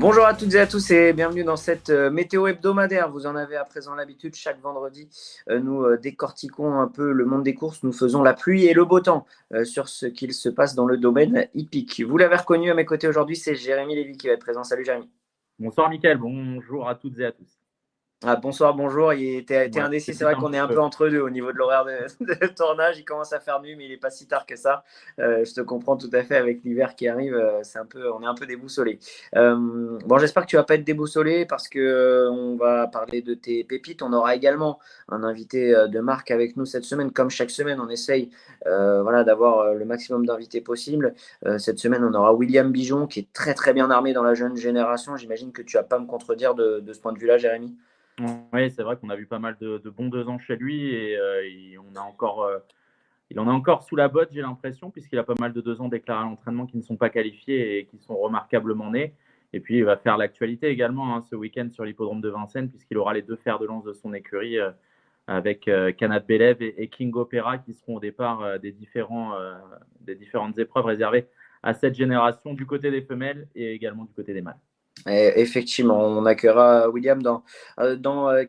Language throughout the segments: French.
Bonjour à toutes et à tous et bienvenue dans cette météo hebdomadaire. Vous en avez à présent l'habitude, chaque vendredi, nous décortiquons un peu le monde des courses. Nous faisons la pluie et le beau temps sur ce qu'il se passe dans le domaine hippique. Vous l'avez reconnu à mes côtés aujourd'hui, c'est Jérémy Lévy qui va être présent. Salut Jérémy. Bonsoir Mickaël, bonjour à toutes et à tous. Ah, bonsoir, bonjour. T'es Ouais, indécis, c'est c'était vrai un qu'on est petit un peu peu. entre deux au niveau de l'horaire de tournage. Il commence à faire nuit, mais il n'est pas si tard que ça. Je te comprends tout à fait avec l'hiver qui arrive. On est un peu déboussolé. Bon, j'espère que tu vas pas être déboussolé parce que on va parler de tes pépites. On aura également un invité de marque avec nous cette semaine. Comme chaque semaine, on essaye voilà, d'avoir le maximum d'invités possible. Cette semaine, on aura William Bijon qui est très très bien armé dans la jeune génération. J'imagine que tu vas pas me contredire de ce point de vue-là, Jérémy. Oui, c'est vrai qu'on a vu pas mal de bons 2 ans chez lui et il en a encore sous la botte, j'ai l'impression, puisqu'il a pas mal de 2 ans déclarés à l'entraînement qui ne sont pas qualifiés et qui sont remarquablement nés. Et puis, il va faire l'actualité également ce week-end sur l'hippodrome de Vincennes, puisqu'il aura les 2 fers de lance de son écurie avec Kanat Belev et King Opera qui seront au départ des différentes épreuves réservées à cette génération du côté des femelles et également du côté des mâles. Et effectivement, on accueillera William dans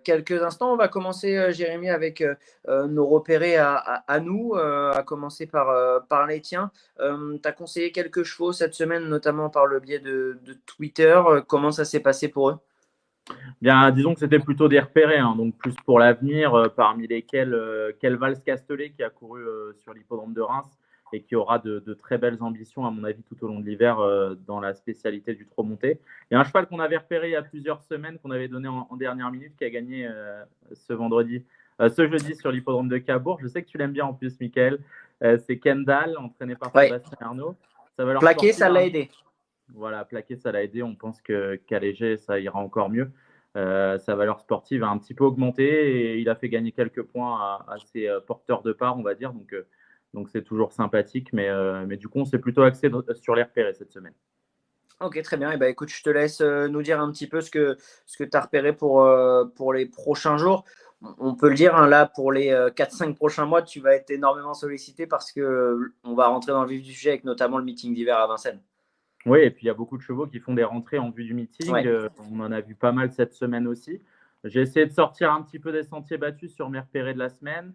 quelques instants. On va commencer, Jérémy, avec nos repérés à nous, à commencer par les tiens. Tu as conseillé quelques chevaux cette semaine, notamment par le biais de Twitter. Comment ça s'est passé pour eux? Bien, disons que c'était plutôt des repérés, hein, donc plus pour l'avenir, parmi lesquels Kelvals Castellet qui a couru sur l'hippodrome de Reims et qui aura de très belles ambitions, à mon avis, tout au long de l'hiver dans la spécialité du trot monté. Il y a un cheval qu'on avait repéré il y a plusieurs semaines, qu'on avait donné en dernière minute, qui a gagné ce jeudi sur l'hippodrome de Cabourg. Je sais que tu l'aimes bien en plus, Michael. C'est Kendall, entraîné par Ouais, Sébastien Arnaud. Sa valeur plaqué, sportive, ça l'a aidé. voilà, plaqué, ça l'a aidé. On pense qu'à léger, ça ira encore mieux. Sa valeur sportive a un petit peu augmenté et il a fait gagner quelques points à ses porteurs de part, on va dire. Donc c'est toujours sympathique. Mais du coup, on s'est plutôt axé sur les repérés cette semaine. Ok, très bien. Et ben, écoute, je te laisse nous dire un petit peu ce que tu as repéré pour les prochains jours. On peut le dire, hein, là, pour les 4-5 prochains mois, tu vas être énormément sollicité parce que on va rentrer dans le vif du sujet avec notamment le meeting d'hiver à Vincennes. Oui, et puis il y a beaucoup de chevaux qui font des rentrées en vue du meeting. Ouais. On en a vu pas mal cette semaine aussi. J'ai essayé de sortir un petit peu des sentiers battus sur mes repérés de la semaine.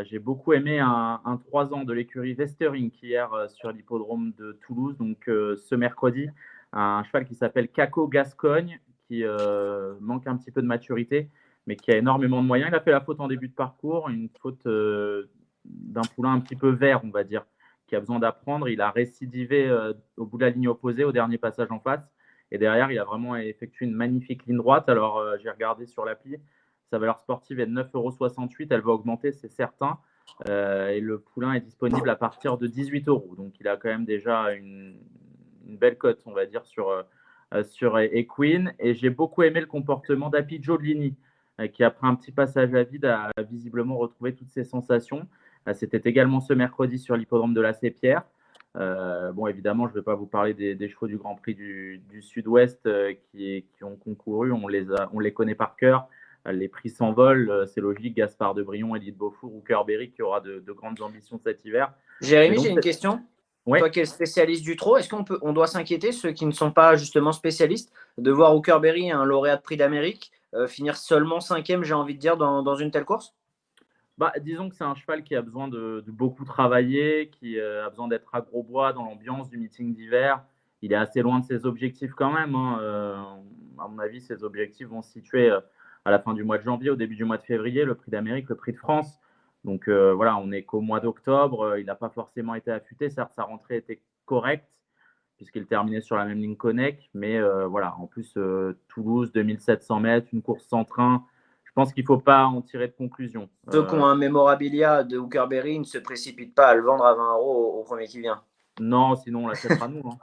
J'ai beaucoup aimé un 3 ans de l'écurie Westering qui hier sur l'hippodrome de Toulouse, donc ce mercredi, un cheval qui s'appelle Caco Gascogne, qui manque un petit peu de maturité, mais qui a énormément de moyens. Il a fait la faute en début de parcours, une faute d'un poulain un petit peu vert, on va dire, qui a besoin d'apprendre. Il a récidivé au bout de la ligne opposée, au dernier passage en face. Et derrière, il a vraiment effectué une magnifique ligne droite. Alors, j'ai regardé sur l'appli, sa valeur sportive est de 9,68 €. Elle va augmenter, c'est certain. Et le poulain est disponible à partir de 18 €. Donc, il a quand même déjà une belle cote, on va dire, sur Equine. Et j'ai beaucoup aimé le comportement d'Happy Giolini, qui, après un petit passage à vide, a visiblement retrouvé toutes ses sensations. C'était également ce mercredi sur l'hippodrome de la Sépierre. Bon, évidemment, je ne vais pas vous parler des chevaux du Grand Prix du Sud-Ouest qui ont concouru. On les connaît par cœur. Les prix s'envolent, c'est logique. Gaspard de Brion, Élite Beaufour ou Kerberry qui aura de grandes ambitions cet hiver. Mais Jérémy, donc, j'ai une question. ouais. Toi qui es spécialiste du trot, est-ce on doit s'inquiéter, ceux qui ne sont pas justement spécialistes, de voir Hooker Berry, un lauréat de prix d'Amérique, finir seulement cinquième, j'ai envie de dire, dans une telle course? Bah, disons que c'est un cheval qui a besoin de beaucoup travailler, qui a besoin d'être à Grosbois dans l'ambiance du meeting d'hiver. Il est assez loin de ses objectifs quand même, hein. À mon avis, ses objectifs vont se situer à la fin du mois de janvier, au début du mois de février, le prix d'Amérique, le prix de France. Donc voilà, on n'est qu'au mois d'octobre. Il n'a pas forcément été affûté. Certes, sa rentrée était correcte, puisqu'il terminait sur la même ligne qu'Onek. Mais voilà, en plus, Toulouse, 2700 mètres, une course sans train. Je pense qu'il ne faut pas en tirer de conclusion. Ceux qui ont un mémorabilia de Hooker Berry ne se précipitent pas à le vendre à 20 € au premier qui vient. Non, sinon on l'achètera nous, hein.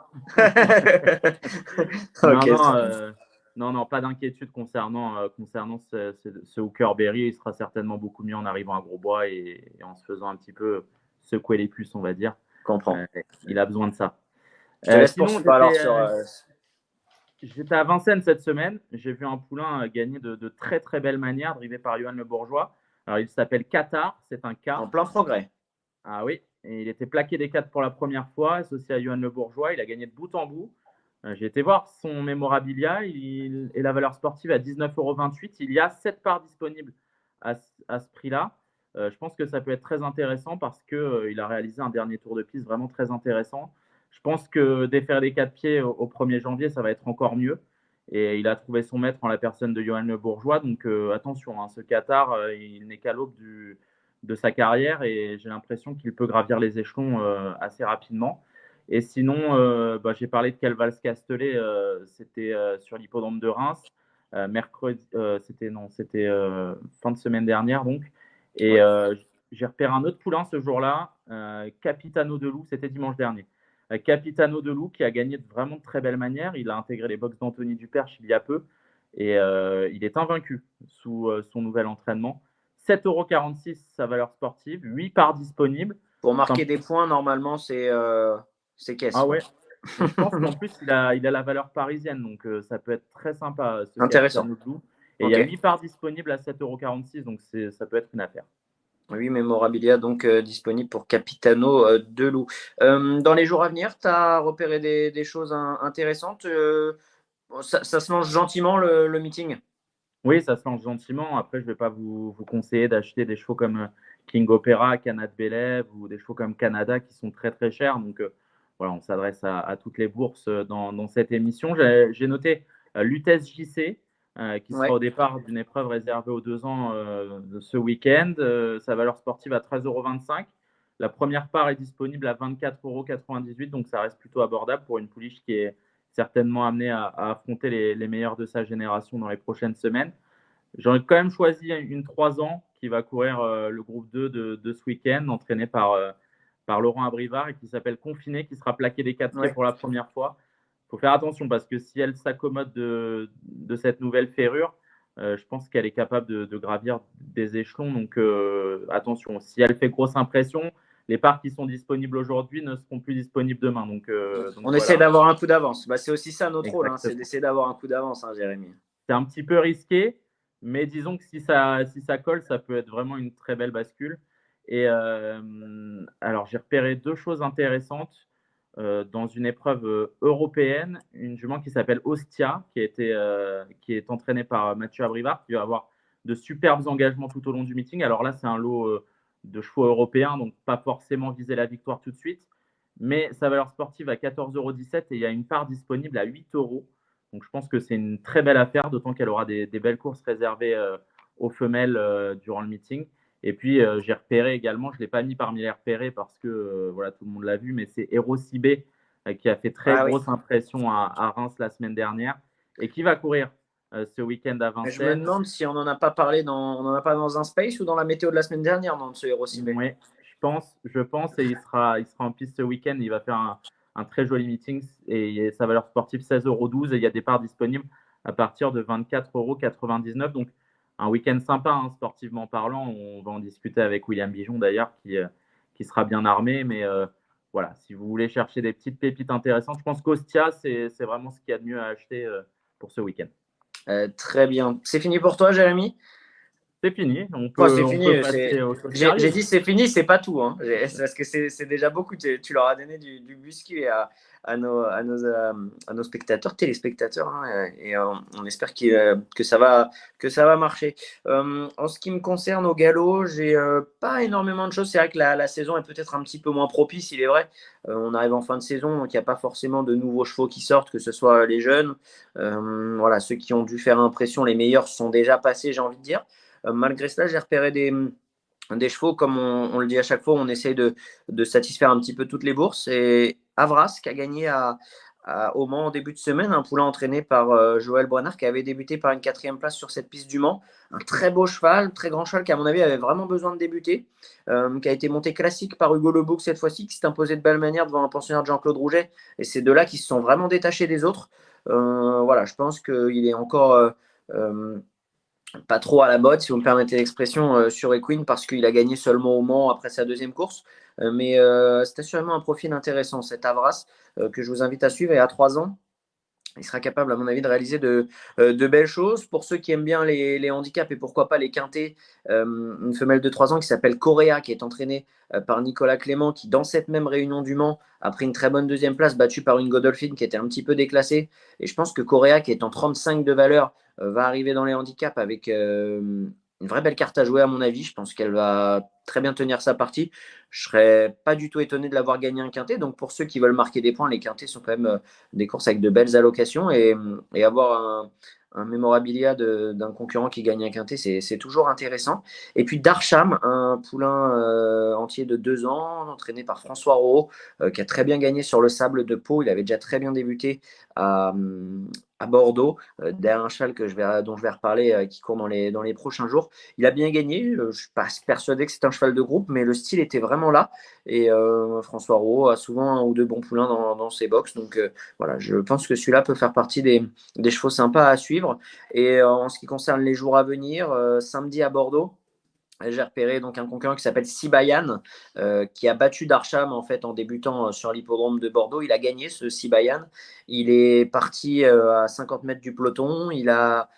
Non, Ok. non, non, pas d'inquiétude concernant ce Hooker Berry. Il sera certainement beaucoup mieux en arrivant à Grosbois et en se faisant un petit peu secouer les puces, on va dire. Je comprends. Euh, il a besoin de ça. Je te laisse Sinon, poursuivre alors sur. j'étais à Vincennes cette semaine. J'ai vu un poulain gagner de très très belle manière, drivé par Johan Le Bourgeois. Alors, il s'appelle Qatar, c'est un K. En plein progrès. Ah oui, et il était plaqué des 4 pour la première fois, associé à Johan Le Bourgeois. Il a gagné de bout en bout. J'ai été voir son mémorabilia et la valeur sportive à 19,28 €. Il y a 7 parts disponibles à ce prix-là. Je pense que ça peut être très intéressant parce qu'il a réalisé un dernier tour de piste vraiment très intéressant. Je pense que défaire les 4 pieds au 1er janvier, ça va être encore mieux. Et il a trouvé son maître en la personne de Johan Le Bourgeois. Donc attention, hein, ce Qatar, il n'est qu'à l'aube de sa carrière et j'ai l'impression qu'il peut gravir les échelons assez rapidement. Et sinon, j'ai parlé de Calvas Castellet, c'était sur l'hippodrome de Reims. Mercredi, c'était fin de semaine dernière donc. Et Ouais. j'ai repéré un autre poulain ce jour-là, Capitano de Loup, c'était dimanche dernier. Capitano de Loup qui a gagné de vraiment de très belle manière. Il a intégré les box d'Anthony Duperche il y a peu et il est invaincu sous son nouvel entraînement. 7,46 € sa valeur sportive, 8 parts disponibles. Pour marquer des points, normalement, c'est caisse. Ah Ouais. ouais. Et je pense qu'en plus, il a la valeur parisienne, donc ça peut être très sympa, ce Intéressant. Capitano Blue. Et il y a Ok. 8 parts disponibles à 7,46 €, donc ça peut être une affaire. Oui, Memorabilia, donc disponible pour Capitano Delou. Dans les jours à venir, tu as repéré des choses intéressantes. Ça se lance gentiment, le meeting. Oui, ça se lance gentiment. Après, je ne vais pas vous conseiller d'acheter des chevaux comme King Opera, Canad Belev ou des chevaux comme Canada qui sont très très chers. Donc voilà, on s'adresse à toutes les bourses dans cette émission. J'ai noté l'UTS JC qui sera Ouais. au départ d'une épreuve réservée aux 2 ans de ce week-end. Sa valeur sportive à 13,25 €. La première part est disponible à 24,98 €, donc ça reste plutôt abordable pour une pouliche qui est certainement amené à affronter les meilleurs de sa génération dans les prochaines semaines. J'en ai quand même choisi une 3 ans qui va courir le groupe 2 de ce week-end, entraîné par Laurent Abrivard et qui s'appelle Confiné, qui sera plaqué des 4 pieds Ouais. pour la première fois. Il faut faire attention parce que si elle s'accommode de cette nouvelle ferrure, je pense qu'elle est capable de gravir des échelons. Donc attention, si elle fait grosse impression, les parts qui sont disponibles aujourd'hui ne seront plus disponibles demain. Donc On essaie voilà. d'avoir un coup d'avance. Bah, c'est aussi ça notre rôle, hein, c'est Exactement. d'essayer d'avoir un coup d'avance, hein, Jérémy. C'est un petit peu risqué, mais disons que si ça colle, ça peut être vraiment une très belle bascule. Et alors, j'ai repéré 2 choses intéressantes dans une épreuve européenne, une jument qui s'appelle Ostia, qui est entraînée par Mathieu Abrivard, qui va avoir de superbes engagements tout au long du meeting. Alors là, c'est un lot de chevaux européens, donc pas forcément viser la victoire tout de suite, mais sa valeur sportive à 14,17 € et il y a une part disponible à 8 €. Donc je pense que c'est une très belle affaire, d'autant qu'elle aura des belles courses réservées aux femelles durant le meeting. Et puis j'ai repéré également, je ne l'ai pas mis parmi les repérés parce que voilà, tout le monde l'a vu, mais c'est Hero Cibé qui a fait très Ah oui. grosse impression à Reims la semaine dernière et qui va courir ce week-end à Je me Vincennes. demande si on n'en a pas parlé on n'en a pas dans un space ou dans la météo de la semaine dernière, non, de ce héros Cibé. Ouais, je pense, et il sera en piste ce week-end. Il va faire un très joli meeting et sa valeur sportive 16,12 € et il y a des parts disponibles à partir de 24,99 €. Donc un week-end sympa, hein, sportivement parlant. On va en discuter avec William Bijon d'ailleurs, qui sera bien armé. Mais voilà, si vous voulez chercher des petites pépites intéressantes, je pense qu'Ostia, c'est vraiment ce qu'il y a de mieux à acheter pour ce week-end. Très bien. C'est fini pour toi, Jérémy? C'est fini, C'est on fini. peut passer aux choses J'ai sérieuses. dit c'est fini, c'est pas tout. Hein. Parce que c'est déjà beaucoup. Tu leur as donné du muscu à nos spectateurs, téléspectateurs. Hein, et on espère que ça va marcher. En ce qui me concerne au galop, j'ai pas énormément de choses. C'est vrai que la saison est peut-être un petit peu moins propice, il est vrai. On arrive en fin de saison, donc il n'y a pas forcément de nouveaux chevaux qui sortent, que ce soit les jeunes. Voilà, ceux qui ont dû faire impression, les meilleurs sont déjà passés, j'ai envie de dire. Malgré cela, j'ai repéré des chevaux, comme on le dit à chaque fois, on essaye de satisfaire un petit peu toutes les bourses. Et Avras, qui a gagné au Mans en début de semaine, un poulain entraîné par Joël Boinard, qui avait débuté par une 4e place sur cette piste du Mans. Un très beau cheval, très grand cheval, qui à mon avis avait vraiment besoin de débuter, qui a été monté classique par Hugo Le Bouc cette fois-ci, qui s'est imposé de belle manière devant un pensionnaire de Jean-Claude Rouget. Et c'est de là qui se sont vraiment détachés des autres. Voilà, je pense qu'il est encore pas trop à la mode, si vous me permettez l'expression, sur Equine, parce qu'il a gagné seulement au Mans après sa 2e course. Mais c'est assurément un profil intéressant, cet Avras, que je vous invite à suivre. Et à 3 ans, il sera capable, à mon avis, de réaliser de belles choses. Pour ceux qui aiment bien les handicaps et pourquoi pas les quintés, une femelle de 3 ans qui s'appelle Coréa, qui est entraînée par Nicolas Clément, qui, dans cette même réunion du Mans, a pris une très bonne deuxième place, battue par une Godolphin qui était un petit peu déclassée. Et je pense que Coréa, qui est en 35 de valeur, va arriver dans les handicaps avec une vraie belle carte à jouer, à mon avis. Je pense qu'elle va très bien tenir sa partie. Je ne serais pas du tout étonné de l'avoir gagné un quintet. Donc, pour ceux qui veulent marquer des points, les quintets sont quand même des courses avec de belles allocations et avoir un mémorabilia d'un concurrent qui gagne un quintet, c'est toujours intéressant. Et puis Darcham, un poulain entier de 2 ans, entraîné par François Rowe, qui a très bien gagné sur le sable de Pau. Il avait déjà très bien débuté à Bordeaux, derrière un cheval dont je vais reparler, qui court dans les prochains jours. Il a bien gagné. Je ne suis pas persuadé que c'est un cheval de groupe, mais le style était vraiment là. Et François Rowe a souvent un ou deux bons poulains dans ses box. Donc voilà, je pense que celui-là peut faire partie des chevaux sympas à suivre. Et en ce qui concerne les jours à venir, samedi à Bordeaux, j'ai repéré donc un concurrent qui s'appelle Sibayan, qui a battu Darcham en fait en débutant sur l'hippodrome de Bordeaux. Il a gagné ce Sibayan. Il est parti à 50 mètres du peloton. Il a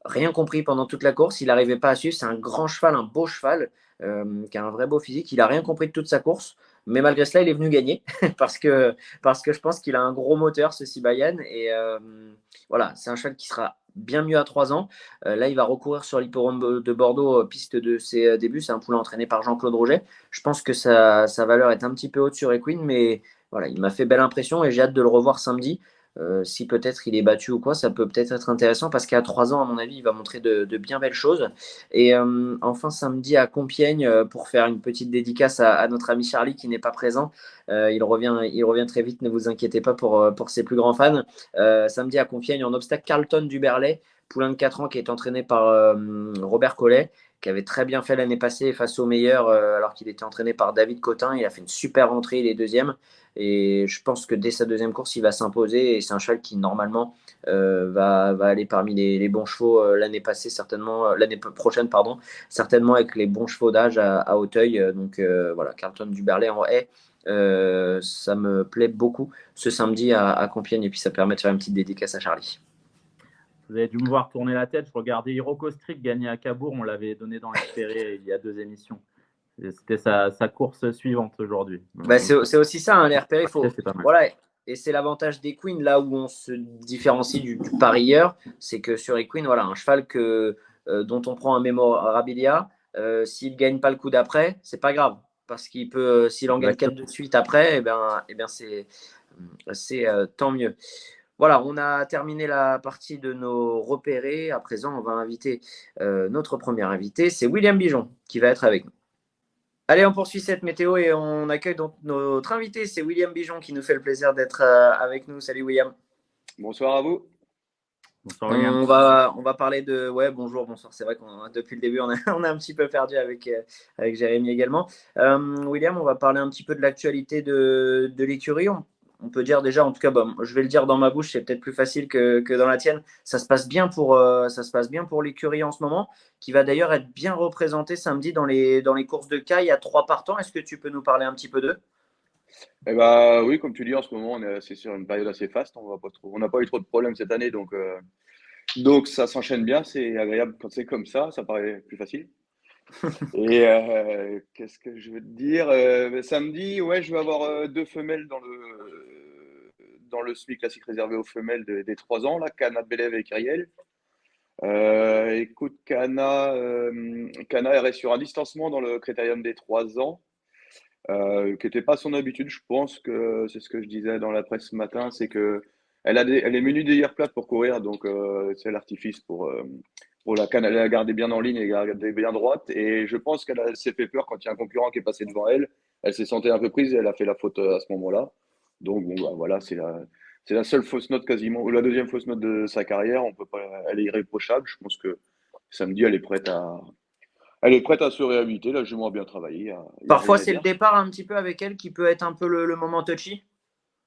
rien compris pendant toute la course. Il n'arrivait pas à suivre. C'est un grand cheval, un beau cheval, qui a un vrai beau physique. Il n'a rien compris de toute sa course. Mais malgré cela, il est venu gagner parce que je pense qu'il a un gros moteur, ce Sibayan. Et voilà, c'est un cheval qui sera bien mieux à 3 ans. Là, il va recourir sur l'hippodrome de Bordeaux, piste de ses débuts. C'est un poulain entraîné par Jean-Claude Roget. Je pense que sa valeur est un petit peu haute sur Equine, mais voilà, il m'a fait belle impression et j'ai hâte de le revoir samedi. Si peut-être il est battu ou quoi, ça peut peut-être être intéressant parce qu'à 3 ans, à mon avis, il va montrer de bien belles choses. Et enfin, samedi à Compiègne, pour faire une petite dédicace à notre ami Charlie qui n'est pas présent. Il revient très vite, ne vous inquiétez pas pour ses plus grands fans. Samedi à Compiègne, en obstacle, Carlton du Berlay, poulain de 4 ans qui est entraîné par Robert Collet, qui avait très bien fait l'année passée face au meilleur, alors qu'il était entraîné par David Cotin. Il a fait une super entrée, il est deuxième. Et je pense que dès sa deuxième course, il va s'imposer. Et c'est un cheval qui, normalement, va aller parmi les bons chevaux l'année passée, certainement, l'année prochaine, pardon, certainement avec les bons chevaux d'âge à Hauteuil. Donc voilà, Carlton du Berlay en haie. Ça me plaît beaucoup ce samedi à Compiègne. Et puis ça permet de faire une petite dédicace à Charlie. Vous avez dû me voir tourner la tête. Je regardais Hiroko Strick gagner à Cabourg. On l'avait donné dans l'espéré il y a 2 émissions. C'était sa course suivante aujourd'hui. Bah, c'est aussi ça, hein, les repérer. C'est pas mal. Voilà. Et c'est l'avantage des Queens, là où on se différencie du parieur, c'est que sur les Queens, voilà, un cheval dont on prend un mémorabilia, s'il ne gagne pas le coup d'après, c'est pas grave. Parce qu'il peut, s'il en gagne 4 de suite après, eh bien c'est tant mieux. Voilà, on a terminé la partie de nos repérés. À présent, on va inviter notre premier invité, c'est William Bijon, qui va être avec nous. Allez, on poursuit cette météo et on accueille donc notre invité, c'est William Bijon qui nous fait le plaisir d'être avec nous. Salut William. Bonsoir à vous. Bonsoir William. On va parler de... Ouais, bonjour, bonsoir. C'est vrai qu'on depuis le début, on a un petit peu perdu avec Jérémy également. William, on va parler un petit peu de l'actualité de l'écurie. On peut dire déjà, en tout cas, je vais le dire dans ma bouche, c'est peut-être plus facile que dans la tienne. Ça se passe bien pour l'écurie en ce moment, qui va d'ailleurs être bien représentée samedi dans les courses de caille à 3 partants. Est-ce que tu peux nous parler un petit peu d'eux? Eh ben, oui, comme tu dis, en ce moment, c'est sur une période assez faste. On n'a pas eu trop de problèmes cette année, donc ça s'enchaîne bien. C'est agréable quand c'est comme ça paraît plus facile. Et qu'est-ce que je veux te dire? Samedi, ouais, je vais avoir 2 femelles dans le semi classique réservé aux femelles des 3 ans, là, Cana, Belève et Kyriel. Écoute, Cana, elle reste sur un distancement dans le critérium des 3 ans. Qui n'était pas son habitude. Je pense que c'est ce que je disais dans la presse ce matin, c'est que elle est munie d'œillères plates pour courir, donc c'est l'artifice pour la garder bien en ligne et garder bien droite. Et je pense s'est fait peur quand il y a un concurrent qui est passé devant elle. Elle s'est sentie un peu prise et elle a fait la faute à ce moment-là. Donc bon, bah, voilà, c'est la seule fausse note quasiment, ou la deuxième fausse note de sa carrière. On peut pas, elle est irréprochable. Je pense que samedi, elle est prête à se réhabiliter. La jument a bien travaillé. Il y a Parfois, rien à c'est le dire. départ un petit peu avec elle qui peut être un peu le moment touchy.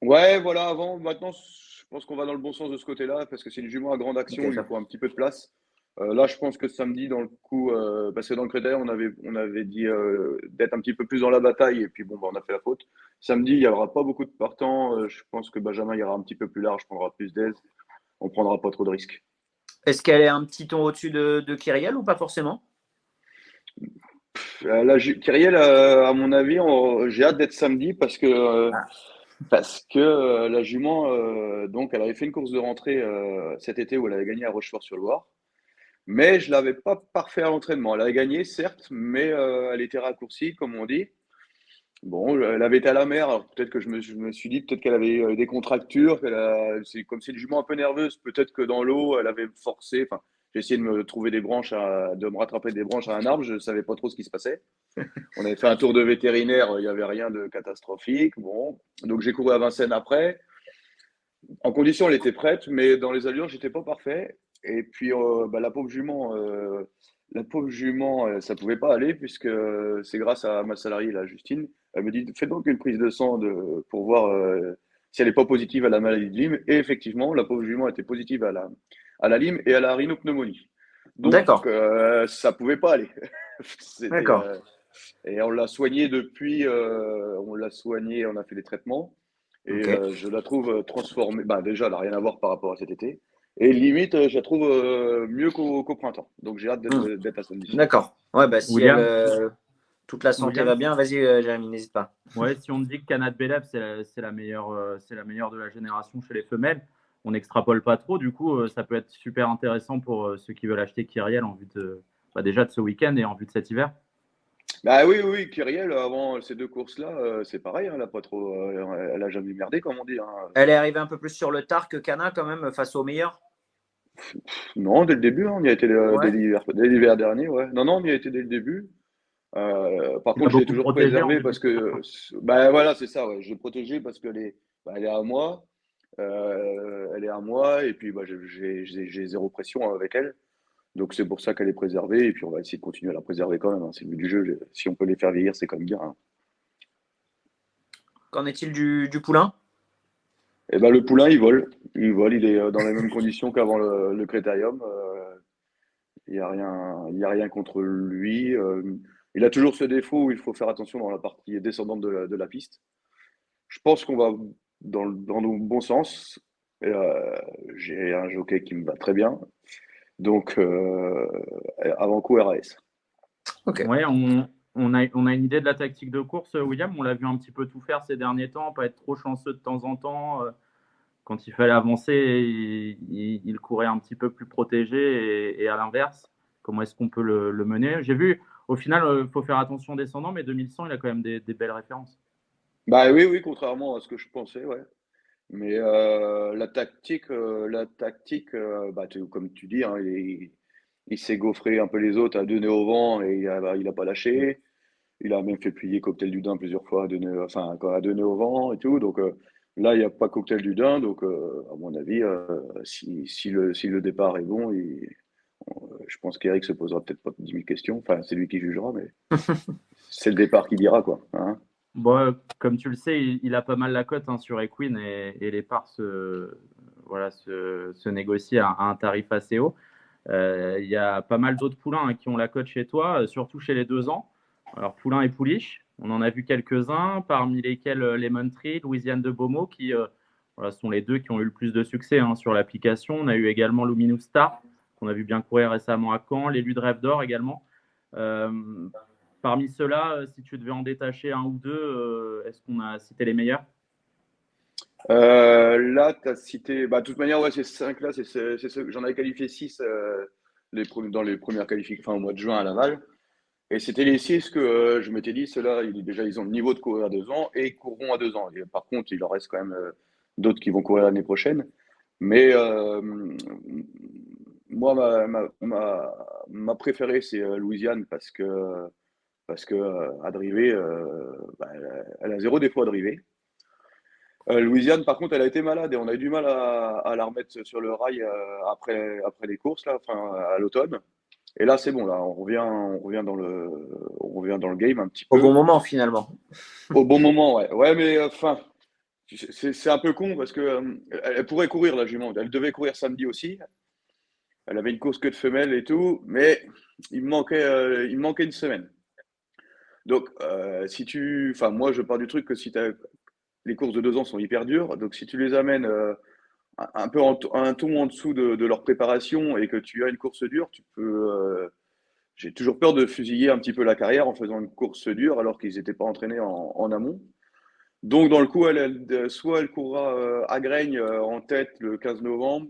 Ouais, voilà, maintenant, je pense qu'on va dans le bon sens de ce côté-là, parce que c'est une jument à grande Ok, action, il top. faut un petit peu de place. Là, je pense que samedi, dans le coup, parce que dans le critère, on avait dit d'être un petit peu plus dans la bataille, et puis bon, bah, on a fait la faute. Samedi, il n'y aura pas beaucoup de partants. Je pense que Benjamin ira un petit peu plus large, prendra plus d'aise. on prendra pas trop de risques. Est-ce qu'elle est un petit ton au-dessus de Kyriel ou pas forcément? Là, Kyriel, à mon avis, j'ai hâte d'être samedi parce que la jument, donc, elle avait fait une course de rentrée cet été où elle avait gagné à Rochefort-sur-Loire. Mais je l'avais pas parfait à l'entraînement. Elle a gagné, certes, mais elle était raccourcie, comme on dit. Bon, elle avait été à la mer, alors peut-être que je me suis dit peut-être qu'elle avait des contractures, c'est comme c'est une jument un peu nerveuse, peut-être que dans l'eau, elle avait forcé. Enfin, j'ai essayé de me trouver des branches, de me rattraper des branches à un arbre, je ne savais pas trop ce qui se passait. On avait fait un tour de vétérinaire, il n'y avait rien de catastrophique. Bon, donc j'ai couru à Vincennes après. En condition, elle était prête, mais dans les allures, j'étais pas parfait. Et puis, la pauvre jument, ça pouvait pas aller puisque c'est grâce à ma salariée, la Justine. Elle me dit, fais donc une prise de sang pour voir si elle n'est pas positive à la maladie de Lyme. Et effectivement, la pauvre jument était positive à la Lyme et à la rhinopneumonie. Donc, D'accord, ça pouvait pas aller. C'était, d'accord. et on l'a soignée depuis, on l'a soignée, on a fait des traitements. Et Ok. je la trouve transformée. Bah, déjà, elle n'a rien à voir par rapport à cet été. Et limite, je la trouve mieux qu'au printemps. Donc j'ai hâte d'être Hmm. d'être à samedi. D'accord. Ouais, bah si elle, William, toute la santé va William, bien, vas-y, Jérémy, n'hésite pas. ouais, si on te dit que Canat Belab, c'est la meilleure de la génération chez les femelles, on n'extrapole pas trop. Du coup, ça peut être super intéressant pour ceux qui veulent acheter Kyriel en vue déjà de ce week-end et en vue de cet hiver. Bah oui, oui, oui, Kyriel, avant ces deux courses-là, c'est pareil, hein, elle a pas trop, elle a jamais merdé, comme on dit, hein. Elle est arrivée un peu plus sur le tard que Cana quand même, face aux meilleurs. Non, dès le début, hein, on y a été Ouais. dès l'hiver dernier, ouais. Non, non, on y a été dès le début. Par Tu l'as contre, je l'ai beaucoup toujours protégé en préservé début parce de que, saison. bah voilà, c'est ça, ouais. Je l'ai protégée parce que elle est à moi. Elle est à moi et puis bah, j'ai zéro pression avec elle. Donc c'est pour ça qu'elle est préservée et puis on va essayer de continuer à la préserver quand même, hein. C'est le but du jeu. Si on peut les faire vieillir, c'est quand même bien, hein. Qu'en est-il du poulain? Et ben le poulain, il vole. Il vole, il est dans les mêmes conditions qu'avant le critérium. Il y a rien contre lui. Il a toujours ce défaut où il faut faire attention dans la partie descendante de la piste. Je pense qu'on va dans le bon sens. Et, j'ai un jockey qui me va très bien. Donc, avant coup RAS. Ok. Ouais, on a une idée de la tactique de course, William. On l'a vu un petit peu tout faire ces derniers temps, pas être trop chanceux de temps en temps. Quand il fallait avancer, il courait un petit peu plus protégé et à l'inverse, comment est-ce qu'on peut le mener? J'ai vu, au final, il faut faire attention au descendant, mais 2100, il a quand même des belles références. Bah oui, oui, contrairement à ce que je pensais, ouais. Mais la tactique, bah, comme tu dis, hein, il s'est gaufré un peu les autres à deux nœuds au vent et il a pas lâché. Il a même fait plier Cocktail du Dain plusieurs fois à deux nœuds au vent et tout. Donc là, il n'y a pas Cocktail du Dain. Donc, à mon avis, si le départ est bon, je pense qu'Eric se posera peut-être pas 10 000 questions. Enfin, c'est lui qui jugera, mais c'est le départ qui dira, quoi, hein. Bon, comme tu le sais, il a pas mal la cote hein, sur Equine et les parts voilà, se négocient à un tarif assez haut. Il y a pas mal d'autres poulains hein, qui ont la cote chez toi, surtout chez les 2 ans. Alors, Poulain et Pouliche, on en a vu quelques-uns, parmi lesquels Lemon Tree, Louisiane de Beaumont, qui voilà, sont les deux qui ont eu le plus de succès hein, sur l'application. On a eu également Luminous Star, qu'on a vu bien courir récemment à Caen, l'élu de Rêve d'Or également. Parmi ceux-là, si tu devais en détacher un ou deux, est-ce qu'on a cité les meilleurs? Là, tu as cité. Bah, de toute manière, ouais, ces cinq-là, j'en avais qualifié six dans les premières qualifications, enfin, au mois de juin à Laval. Et c'était les six que je m'étais dit, ceux-là, déjà, ils ont le niveau de courir à 2 ans et ils courront à 2 ans. Et par contre, il en reste quand même d'autres qui vont courir l'année prochaine. Mais moi, ma préférée, c'est Louisiane parce que à driver, bah, elle a zéro défaut à driver. Louisiane, par contre, elle a été malade et on a eu du mal à la remettre sur le rail après les courses, là, enfin, à l'automne. Et là, c'est bon, là, on revient dans le game un petit Au bon peu. moment, finalement. Au bon moment, ouais. Ouais, mais enfin, c'est un peu con parce que elle pourrait courir, la jument. Elle devait courir samedi aussi. Elle avait une course que de femelles et tout, mais il me manquait une semaine. Donc, enfin, moi, je pars du truc que les courses de 2 ans sont hyper dures. Donc, si tu les amènes un peu un ton en dessous de leur préparation et que tu as une course dure, tu peux. J'ai toujours peur de fusiller un petit peu la carrière en faisant une course dure alors qu'ils n'étaient pas entraînés en amont. Donc, dans le coup, soit elle courra à Graigne en tête le 15 novembre,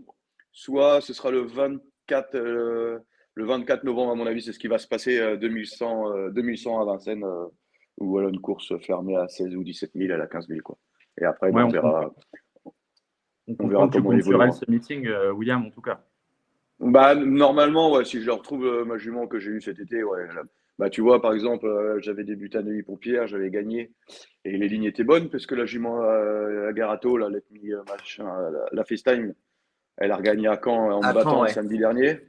soit ce sera le 24 novembre, à mon avis, c'est ce qui va se passer 2100 à Vincennes, où elle a une course fermée à 16 ou 17 000, à la 15 000, quoi. Et après, ben, Ouais, on on comprend verra que tu comment elle comptes sur elle évoluera. ce meeting, William, en tout cas. Bah, normalement, ouais, si je retrouve ma jument que j'ai eue cet été, ouais. Bah, tu vois, par exemple, j'avais débuté à Neuilly-Pompière, j'avais gagné, et les lignes étaient bonnes, parce que la jument à Garato, là, machin, la FaceTime, elle a regagné à Caen en me À Caen, battant ouais. samedi dernier.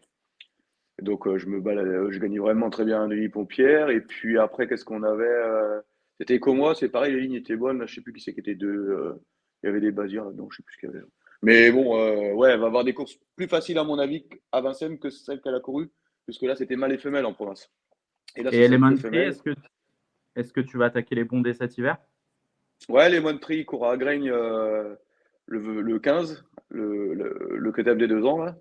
Donc, je gagnais vraiment très bien à Neuilly-Pompière. Et puis après, qu'est-ce qu'on avait c'était Como, c'est pareil, les lignes étaient bonnes. Là, je sais plus qui c'est qui était deux. Il y avait des basières là-dedans, je sais plus ce qu'il y avait. Mais bon, ouais, elle va avoir des courses plus faciles, à mon avis, à Vincennes que celles qu'elle a courues, puisque là, c'était mâle et femelle en province. Et là, Et ce serait que Elementary, femelle. est-ce que tu vas attaquer les bons dès cet hiver? Ouais, les Montprix courent à Graigne le 15, le KTM des 2 ans, là.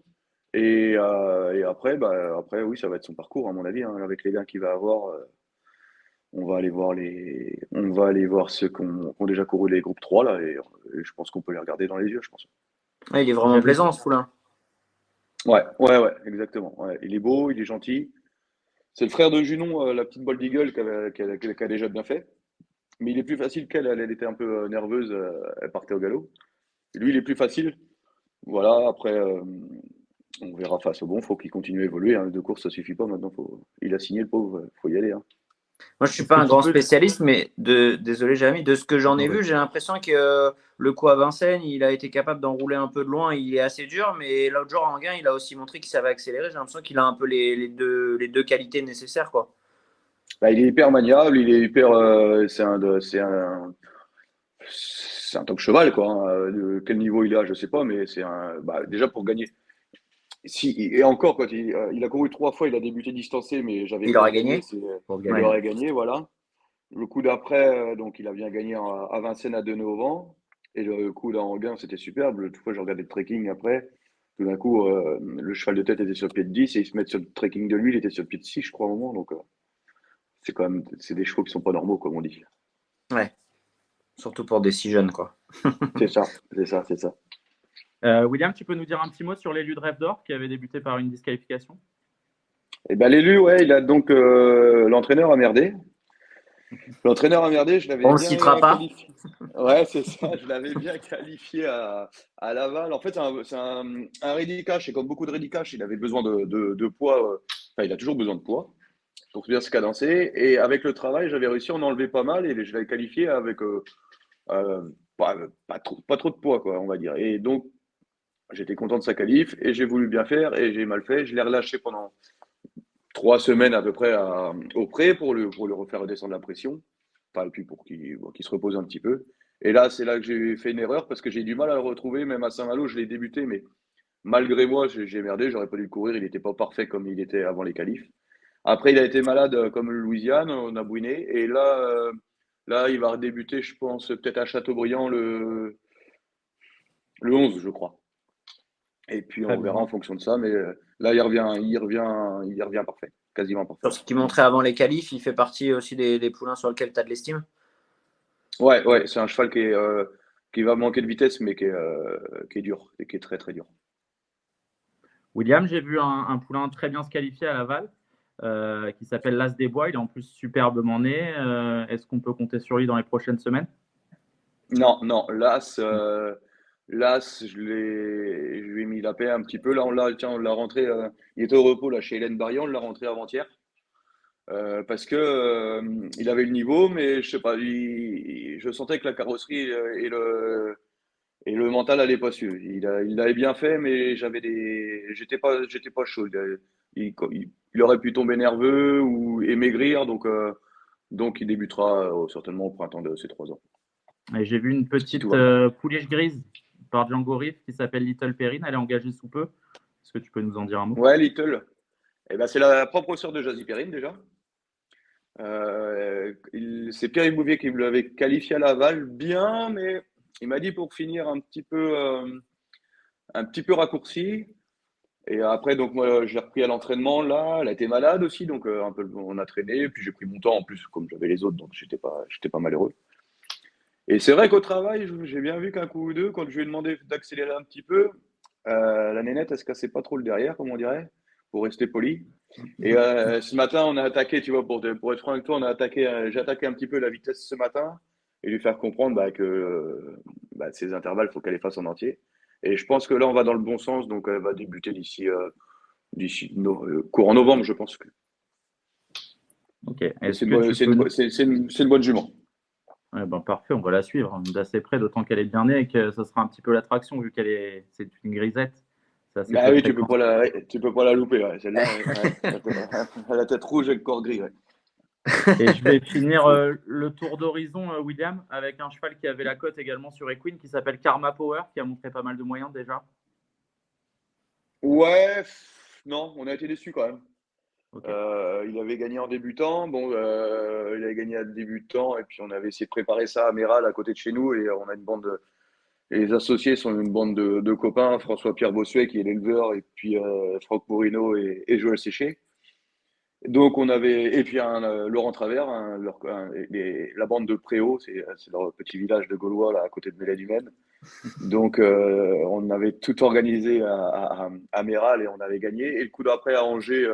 Et après, bah, après, oui, ça va être son parcours, à mon avis, hein, avec les gains qu'il va avoir. On va aller voir ceux qui ont déjà couru les groupes 3 là, et je pense qu'on peut les regarder dans les yeux, je pense. Ouais, il est vraiment J'avais plaisant, ce poulain. Ouais, ouais, ouais, exactement. Ouais. Il est beau, il est gentil. C'est le frère de Junon, la petite Bold Eagle, qui a déjà bien fait. Mais il est plus facile qu'elle. Elle était un peu nerveuse, elle partait au galop. Lui, il est plus facile. Voilà, après, on verra face au bon. Faut qu'il continue à évoluer, hein. De course, ça suffit pas maintenant. Il a signé le pauvre, faut y aller, hein. Moi, je suis Est-ce pas que un tu grand peux. spécialiste, mais désolé, Jérémy, de ce que j'en ai Non, vu, vas-y. j'ai l'impression que le coup à Vincennes, il a été capable d'enrouler un peu de loin. Il est assez dur, mais l'autre jour en gain, il a aussi montré qu'il savait accélérer. J'ai l'impression qu'il a un peu les deux qualités nécessaires, quoi. Bah, il est hyper maniable, il est hyper. C'est un top cheval, quoi, hein. De quel niveau il a, je sais pas, mais c'est un. Bah, déjà pour gagner. Si, et encore, quand il a couru 3 fois, il a débuté distancé, mais j'avais Il peur aurait de gagner. gagné pour Il gagner. Ouais. aurait gagné, voilà. Le coup d'après, donc il a bien gagné à Vincennes à Deneauvan. Et le coup là en gain, c'était superbe. Toutefois, j'ai regardé le trekking après. Tout d'un coup, le cheval de tête était sur le pied de 10 et ils se mettent sur le trekking de lui, il était sur le pied de 6, je crois, au moment. Donc, c'est quand même, c'est des chevaux qui sont pas normaux, comme on dit. Ouais, surtout pour des si jeunes, quoi. C'est ça, c'est ça, c'est ça. William, tu peux nous dire un petit mot sur l'élu de Rêve d'Or qui avait débuté par une disqualification? Et ben l'élu, ouais, il a donc l'entraîneur a merdé. L'entraîneur a merdé, je l'avais On le bien citera pas. qualifié. Ouais, c'est ça, je l'avais bien qualifié à Laval. En fait, un ready cash, et comme beaucoup de ready cash, il avait besoin de poids. Enfin, il a toujours besoin de poids pour bien se cadencer. Et avec le travail, j'avais réussi à en enlever pas mal et je l'avais qualifié avec euh, pas trop de poids, quoi, on va dire. Et donc, j'étais content de sa qualif et j'ai voulu bien faire et j'ai mal fait. Je l'ai relâché pendant 3 semaines à peu près au pré pour le refaire redescendre la pression. Enfin, et puis pour qu'il se repose un petit peu. Et là, c'est là que j'ai fait une erreur parce que j'ai eu du mal à le retrouver. Même à Saint-Malo, je l'ai débuté, mais malgré moi, j'ai merdé. J'aurais pas dû le courir. Il n'était pas parfait comme il était avant les qualifs. Après, il a été malade comme le Louisiane, on a bouiné. Et là, il va redébuter, je pense, peut-être à Châteaubriand le 11, je crois. Et puis Très on verra en bien. fonction de ça. Mais là, il revient parfait, quasiment parfait. Sur ce qu'il montrait avant les qualifs, il fait partie aussi des poulains sur lesquels tu as de l'estime. Ouais, ouais, c'est un cheval qui va manquer de vitesse, mais qui est dur et qui est très très dur. William, j'ai vu un poulain très bien se qualifier à Laval qui s'appelle l'As des Bois. Il est en plus superbement né. Est-ce qu'on peut compter sur lui dans les prochaines semaines? Non, non, L'As, je lui ai mis la paix un petit peu. Là, on l'a rentré. Il était au repos là chez Hélène Barrian, on l'a rentré avant-hier. Parce que il avait le niveau, mais je sais pas, je sentais que la carrosserie et le mental allait pas suivre. Il l'avait bien fait, mais j'étais pas chaud. Il aurait pu tomber nerveux et maigrir, donc il débutera certainement au printemps de ses 3 ans, Et j'ai vu une si tout petite va bien. pouliche grise par Django Riff qui s'appelle Little Perrine. Elle est engagée sous peu. Est-ce que tu peux nous en dire un mot? Ouais, Little. Eh ben, c'est la propre sœur de Jazzy Perrine déjà. C'est Pierre Bouvier qui me l'avait qualifié à Laval bien, mais il m'a dit pour finir un petit peu. un petit peu raccourci. Et après, donc moi, j'ai repris à l'entraînement là. Elle a été malade aussi, donc un peu, on a traîné. Puis j'ai pris mon temps en plus, comme j'avais les autres, donc j'étais pas malheureux. Et c'est vrai qu'au travail, j'ai bien vu qu'un coup ou deux, quand je lui ai demandé d'accélérer un petit peu, la nénette, elle se cassait pas trop le derrière, comme on dirait, pour rester poli. Et ce matin, on a attaqué, tu vois, pour être franc avec toi, j'ai attaqué un petit peu la vitesse ce matin et lui faire comprendre que ces intervalles, il faut qu'elle les fasse en entier. Et je pense que là, on va dans le bon sens, donc elle va débuter courant novembre, je pense. Ok. Mais Est-ce que tu c'est peux nous... c'est une bonne jument. Ouais, ben, parfait, on va la suivre d'assez près, d'autant qu'elle est bien née et que ça sera un petit peu l'attraction vu c'est une grisette. C'est assez Bah peu oui, fréquent. tu peux pas la louper, ouais. Celle-là, ouais. Elle a la tête rouge avec le corps gris, ouais. Et je vais finir le tour d'horizon, William, avec un cheval qui avait la cote également sur Equine qui s'appelle Karma Power, qui a montré pas mal de moyens déjà. Ouais, non, on a été déçus quand même. Ok. Il avait gagné en débutant. Bon, il avait gagné à débutant et puis on avait essayé de préparer ça à Méral à côté de chez nous et on a une bande et les associés sont une bande de copains, François-Pierre Bossuet qui est l'éleveur et puis Franck Morino et Joël Séché. Donc on avait et puis Laurent Travers, la bande de Préau, c'est leur petit village de Gaulois là à côté de Mélène-Humaine. Donc on avait tout organisé à Méral et on avait gagné. Et le coup d'après à Angers,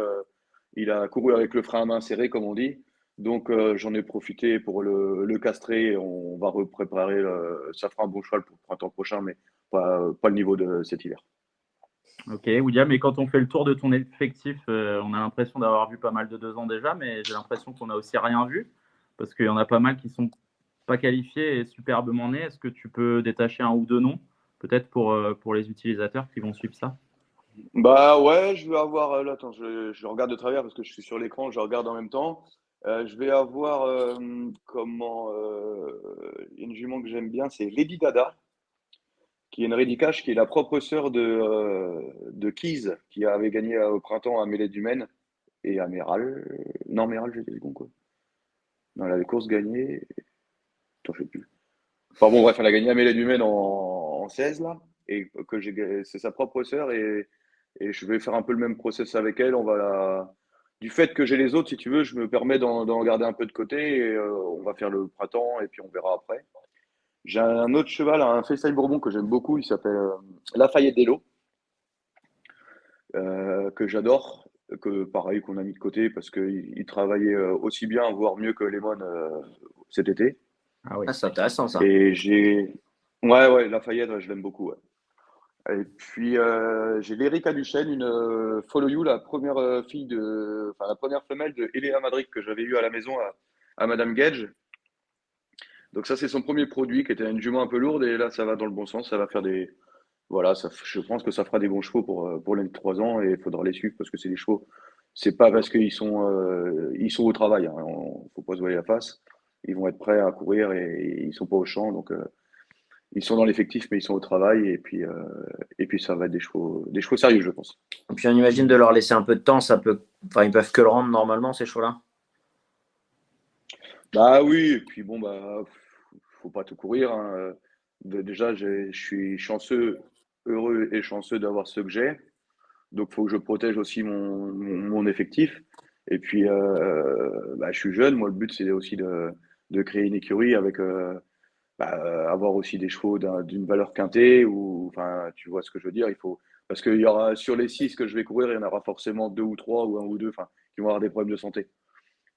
il a couru avec le frein à main serré comme on dit. Donc j'en ai profité pour le castrer. On va repréparer. Ça fera un bon cheval pour le printemps prochain, mais pas le niveau de cet hiver. Ok, William, et quand on fait le tour de ton effectif, on a l'impression d'avoir vu pas mal de 2 ans déjà, mais j'ai l'impression qu'on a aussi rien vu, parce qu'il y en a pas mal qui sont pas qualifiés et superbement nés. Est-ce que tu peux détacher un ou deux noms, peut-être pour les utilisateurs qui vont suivre ça? Bah ouais, je vais avoir. Là, attends, je regarde de travers parce que je suis sur l'écran, je regarde en même temps. Je vais avoir une jument que j'aime bien, c'est Lady Dada, qui est une Rédicache, qui est la propre sœur de Keys, qui avait gagné au printemps à Mêlée du Maine et à Méral. Non, Méral, j'étais second, quoi. Non, elle avait course gagnée. Attends, je sais plus. Enfin bon, bref, elle a gagné à Mêlée du Maine en 16, là. Et c'est sa propre sœur et je vais faire un peu le même process avec elle. Du fait que j'ai les autres, si tu veux, je me permets d'en garder un peu de côté et on va faire le printemps et puis on verra après. J'ai un autre cheval, un Fessay Bourbon que j'aime beaucoup, il s'appelle Lafayette Dello, que j'adore, que pareil qu'on a mis de côté parce qu'il travaillait aussi bien, voire mieux que Lemon cet été. Ah oui. Ah, c'est intéressant ça. Et ouais, Lafayette, ouais, je l'aime beaucoup. Ouais. Et puis j'ai l'Erika Duchesne, une Follow You, la première enfin la première femelle de Eléa Madrid que j'avais eue à la maison à Madame Gage. Donc ça c'est son premier produit qui était une jument un peu lourde et là ça va dans le bon sens, ça va faire voilà, je pense que ça fera des bons chevaux pour les 3 ans et il faudra les suivre parce que c'est des chevaux. C'est pas parce ils sont au travail, hein, faut pas se voiler la face. Ils vont être prêts à courir et ils sont pas au champ, donc ils sont dans l'effectif mais ils sont au travail et puis ça va être des chevaux sérieux, je pense. Et puis on imagine de leur laisser un peu de temps, enfin, ils peuvent que le rendre normalement ces chevaux-là. Bah oui, et puis bon faut pas tout courir, hein. Déjà je suis heureux et chanceux d'avoir ceux que j'ai. Donc, il faut que je protège aussi mon effectif. Et puis, je suis jeune. Moi, le but, c'est aussi de créer une écurie avec avoir aussi des chevaux d'une valeur quintée. Ou, enfin, tu vois ce que je veux dire. Parce qu'il y aura sur les 6 que je vais courir, il y en aura forcément 2 ou 3 ou un ou deux, enfin, qui vont avoir des problèmes de santé.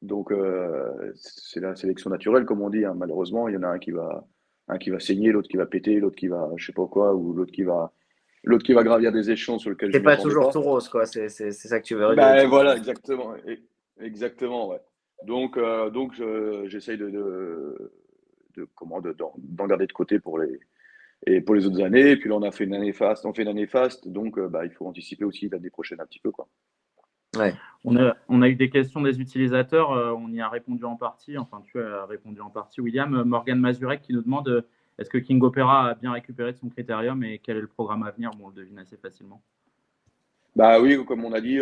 Donc, c'est la sélection naturelle, comme on dit, hein. Malheureusement, il y en a un qui va saigner, l'autre qui va péter, l'autre qui va, je sais pas quoi, ou l'autre qui va gravir des échelons sur lesquels je C'est ne pas m'attendais toujours pas. tout rose, quoi. C'est ça que tu veux dire. Ben voilà, exactement. Exactement, ouais. Donc j'essaye d'en garder de côté pour les autres années. Et puis là, on fait une année faste, donc il faut anticiper aussi l'année prochaine un petit peu, quoi. Ouais. On a eu des questions des utilisateurs, on y a répondu en partie, enfin tu as répondu en partie, William. Morgan Mazurek qui nous demande est-ce que King Opera a bien récupéré de son critérium et quel est le programme à venir? Bon, on le devine assez facilement. Bah oui, comme on a dit,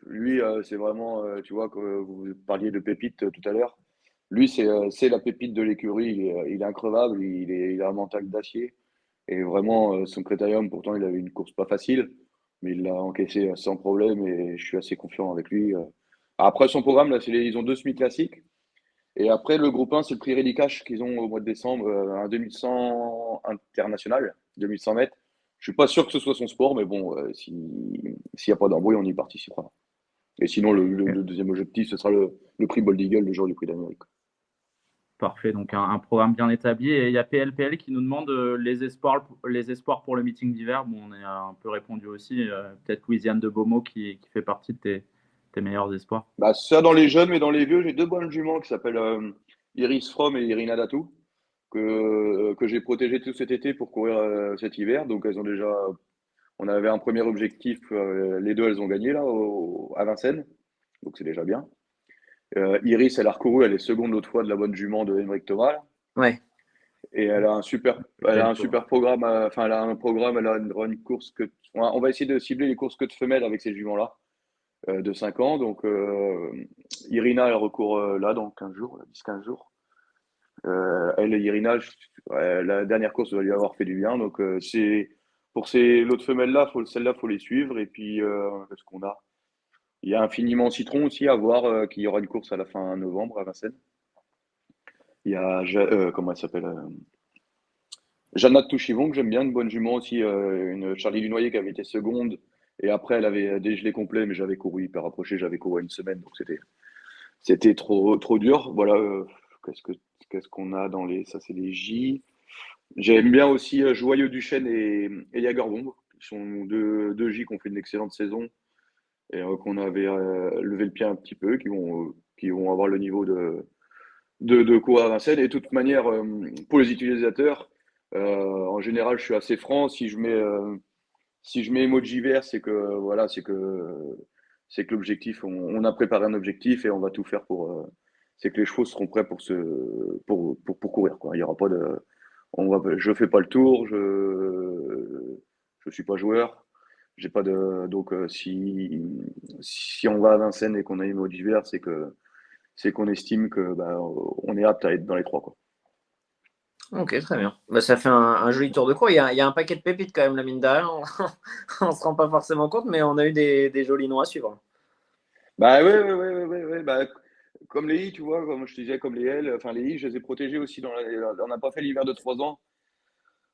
lui, c'est vraiment, tu vois, que vous parliez de pépite tout à l'heure. Lui, c'est la pépite de l'écurie. Il est increvable, il a un mental d'acier. Et vraiment, son critérium, pourtant, il avait une course pas facile, mais il l'a encaissé sans problème et je suis assez confiant avec lui. Après, son programme, là, ils ont 2 semi-classiques. Et après, le groupe 1, c'est le prix Ready Cash qu'ils ont au mois de décembre, un 2100 international, 2100 mètres. Je suis pas sûr que ce soit son sport, mais bon, s'il n'y a pas d'embrouille, on y participera. Et sinon, le deuxième objectif, ce sera le prix Bold Eagle, le jour du prix d'Amérique. Parfait, donc un programme bien établi. Et il y a PLPL qui nous demande les espoirs pour le meeting d'hiver. Bon, on est un peu répondu aussi. Peut-être Louisiane de Beaumont qui fait partie de tes meilleurs espoirs. Bah, ça dans les jeunes, mais dans les vieux, j'ai 2 bonnes juments qui s'appellent Iris Fromm et Irina Datou, que j'ai protégées tout cet été pour courir cet hiver. Donc elles ont déjà, on avait un premier objectif, les deux elles ont gagné là à Vincennes, donc c'est déjà bien. Iris, elle a recouru, elle est seconde l'autre fois de la bonne jument de Henrik Thomas. Là. Ouais. Et elle a un super programme, enfin elle a un programme, elle a une course que, on va essayer de cibler les courses que de femelles avec ces juments-là. De 5 ans. Donc, Irina, elle recourt là dans 15 jours, 10-15 jours. Irina, la dernière course va lui avoir fait du bien. Donc, pour l'autres femelles-là, celles-là, il faut les suivre. Et puis, qu'est-ce qu'on a? Il y a Infiniment Citron aussi à voir, qu'il y aura une course à la fin novembre à Vincennes. Il y a, comment elle s'appelle Jeanne Touchivon, que j'aime bien, une bonne jument aussi, une Charlie Dunoyer qui avait été seconde. Et après, elle avait dégelé complet, mais j'avais couru hyper rapproché, j'avais couru à une semaine, donc c'était trop dur. Voilà, qu'est-ce qu'on a dans les. Ça, c'est les J. J'aime bien aussi Joyeux Duchesne et Jagerbomb, qui sont deux J qui ont fait une excellente saison et qu'on avait levé le pied un petit peu, qui vont avoir le niveau de courir à Vincennes. Et de toute manière, pour les utilisateurs, en général, je suis assez franc. Si je mets emoji vert, c'est que voilà, c'est que l'objectif, on a préparé un objectif et on va tout faire pour. C'est que les chevaux seront prêts pour courir, quoi. Il y aura pas de. Je fais pas le tour, je suis pas joueur, j'ai pas de. Donc si on va à Vincennes et qu'on a emoji vert, c'est qu'on estime que on est apte à être dans les trois, quoi. Ok, très bien. Bah, ça fait un joli tour de cours. Il y a un paquet de pépites quand même, la mine de rien. On ne se rend pas forcément compte, mais on a eu des jolis noms à suivre. Bah ouais. Bah, comme les I, tu vois, comme je te disais, comme les L, enfin les I, je les ai protégés aussi on n'a pas fait l'hiver de 3 ans.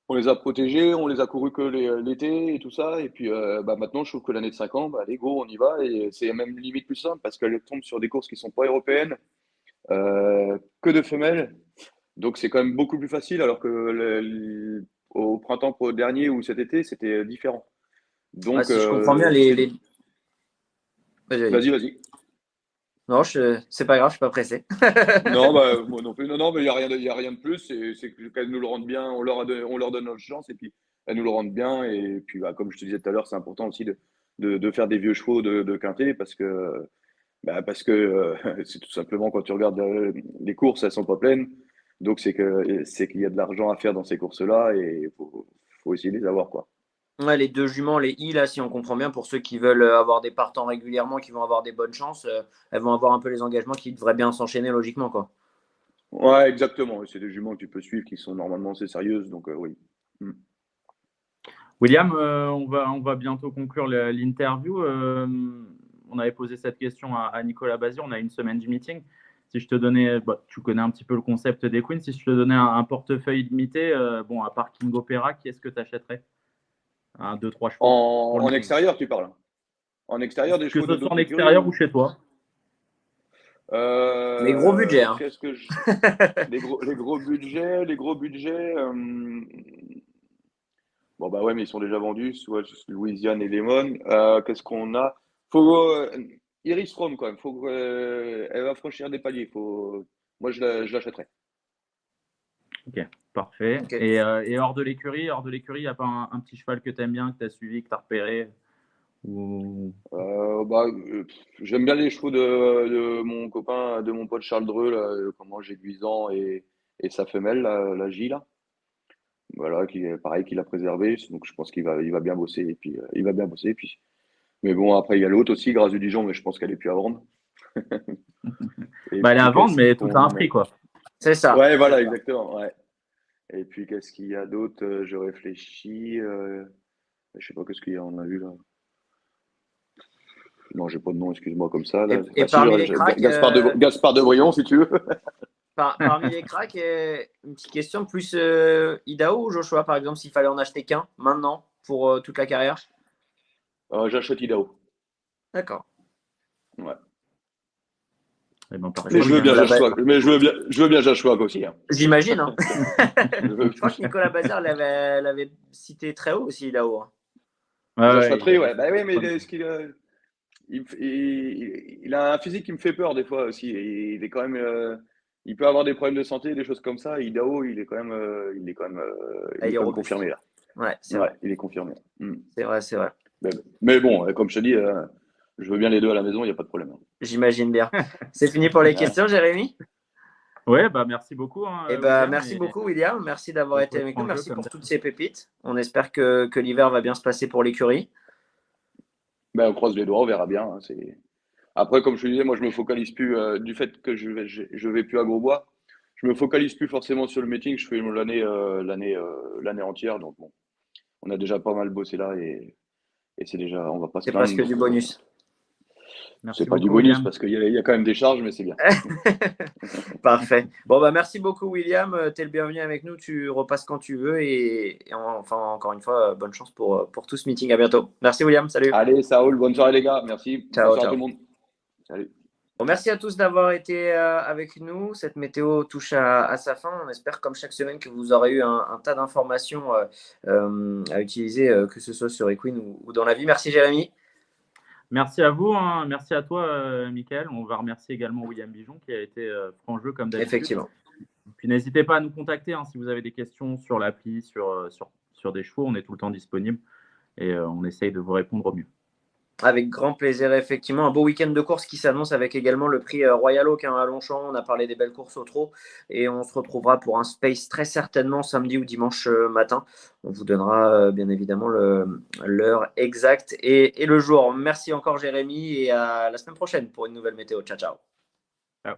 On les a protégés, on les a courus que l'été et tout ça. Et puis maintenant, je trouve que l'année de 5 ans, allez, go, on y va. Et c'est même limite plus simple parce qu'elle tombe sur des courses qui sont pas européennes, que de femelles. Donc c'est quand même beaucoup plus facile, alors que au printemps dernier ou cet été, c'était différent. Ah, Donc, si je comprends bien, Vas-y, vas-y. vas-y. Non, c'est pas grave, je suis pas pressé. Non, bah, moi non plus. Non, mais il y a rien de plus. C'est qu'elles nous le rendent bien. On leur donne notre chance et puis elles nous le rendent bien. Et puis, comme je te disais tout à l'heure, c'est important aussi de faire des vieux chevaux de quintet parce que c'est tout simplement quand tu regardes les courses, elles sont pas pleines. Donc, c'est qu'il y a de l'argent à faire dans ces courses-là et faut essayer de les avoir, quoi. Ouais, les deux juments, les I, là, si on comprend bien, pour ceux qui veulent avoir des partants régulièrement, qui vont avoir des bonnes chances, elles vont avoir un peu les engagements qui devraient bien s'enchaîner logiquement, quoi. Ouais, exactement. C'est des juments que tu peux suivre qui sont normalement assez sérieuses. Donc, oui. Mm. William, on va bientôt conclure l'interview. On avait posé cette question à Nicolas Bazir. On a une semaine du meeting. Si je te donnais, tu connais un petit peu le concept des Queens, si je te donnais un portefeuille limité, à part King Opera, qui est-ce que tu achèterais? 2-3 chevaux pour le En meeting. extérieur, tu parles. En extérieur, des Que chevaux ce soit d'autres en écuries extérieur ou chez toi. Les gros budgets, hein. Qu'est-ce que les gros budgets, bon, bah ouais, mais ils sont déjà vendus, soit Louisiane et Lemon. Qu'est-ce qu'on a? Faut, Iris Fromm, quand même. Elle va franchir des paliers. Moi, je l'achèterai. Ok, parfait. Ok. Et hors de l'écurie, il n'y a pas un petit cheval que tu aimes bien, que tu as suivi, que tu as repéré ou... J'aime bien les chevaux de mon copain, de mon pote Charles Dreux, là, comment j'ai Guisan et sa femelle, la J, là. Voilà, qui est pareil, qu'il a préservé. Donc, je pense il va bien bosser. Et puis, il va bien bosser. Et puis... Mais bon, après, il y a l'autre aussi, Grâce du Dijon, mais je pense qu'elle est plus à vendre. Et Elle est puis, à vendre, qu'est-ce mais tout a un qu'on a? prix, quoi. C'est ça. Ouais, voilà, exactement. Ouais. Et puis, qu'est-ce qu'il y a d'autre? Je réfléchis. Je sais pas qu'est-ce qu'il y a, on a vu là. Non, j'ai pas de nom, excuse-moi, comme ça. Là. Et Si, parmi les cracks, Gaspard de Voyon, si tu veux. parmi les cracks, une petite question plus Idaho ou Joshua, par exemple, s'il fallait en acheter qu'un maintenant pour toute la carrière? J'achète Idaho. D'accord. Ouais. Eh ben, Je Mais vois je veux bien. bien Joshua, je veux bien Joshua aussi. Hein. J'imagine. Hein. Je veux- Je crois que Nicolas Bazar l'avait cité très haut aussi, Idaho. Hein. Joshua Tree, il ouais. avait Bah oui, mais fait- est-ce qu'il a... il a un physique qui me fait peur des fois aussi. Il est quand même, il peut avoir des problèmes de santé, des choses comme ça. Idaho, Ah, il est il est quand même robuste. confirmé là. Ouais, c'est Ouais, vrai. il est confirmé. C'est vrai, c'est vrai. Mais bon, comme je te dis, je veux bien les deux à la maison, il n'y a pas de problème. J'imagine bien. C'est fini pour les Ouais. questions, Jérémy? Ouais, bah merci beaucoup, Eh ben, William. merci Et beaucoup, William. Merci d'avoir ça été peut être avec nous. en jeu Merci comme pour ça. toutes ces pépites. On espère que l'hiver va bien se passer pour l'écurie. Ben, on croise les doigts, on verra bien. Hein, Après, comme je te disais, moi, je me focalise plus du fait que je vais plus à Grosbois. Je me focalise plus forcément sur le meeting. Je fais l'année entière. Donc bon, on a déjà pas mal bossé là et c'est déjà, on va pas se C'est plaindre. presque du Donc bonus. c'est Merci pas du beaucoup, bonus William. parce qu'il y a quand même des charges, mais c'est bien. Parfait. Bon, bah, merci beaucoup, William. Tu es le bienvenu avec nous. Tu repasses quand tu veux. Enfin, encore une fois, bonne chance pour tout ce meeting. À bientôt. Merci, William. Salut. Allez, ça roule. Bonne soirée les gars. Merci. Bonne Ciao, soirée à tout ciao. le monde. Salut. Bon, merci à tous d'avoir été avec nous. Cette météo touche à sa fin. On espère, comme chaque semaine, que vous aurez eu un tas d'informations à utiliser, que ce soit sur Equine ou dans la vie. Merci, Jérémy. Merci à vous, hein. Merci à toi, Mickaël. On va remercier également William Bijon qui a été franc jeu comme d'habitude. Effectivement. Puis n'hésitez pas à nous contacter si vous avez des questions sur l'appli, sur des chevaux. On est tout le temps disponible et on essaye de vous répondre au mieux. Avec grand plaisir, effectivement. Un beau week-end de course qui s'annonce avec également le prix Royal Oak à Longchamp. On a parlé des belles courses au trot et on se retrouvera pour un space très certainement samedi ou dimanche matin. On vous donnera bien évidemment l'heure exacte et le jour. Merci encore, Jérémy, et à la semaine prochaine pour une nouvelle météo. Ciao, ciao. Ciao.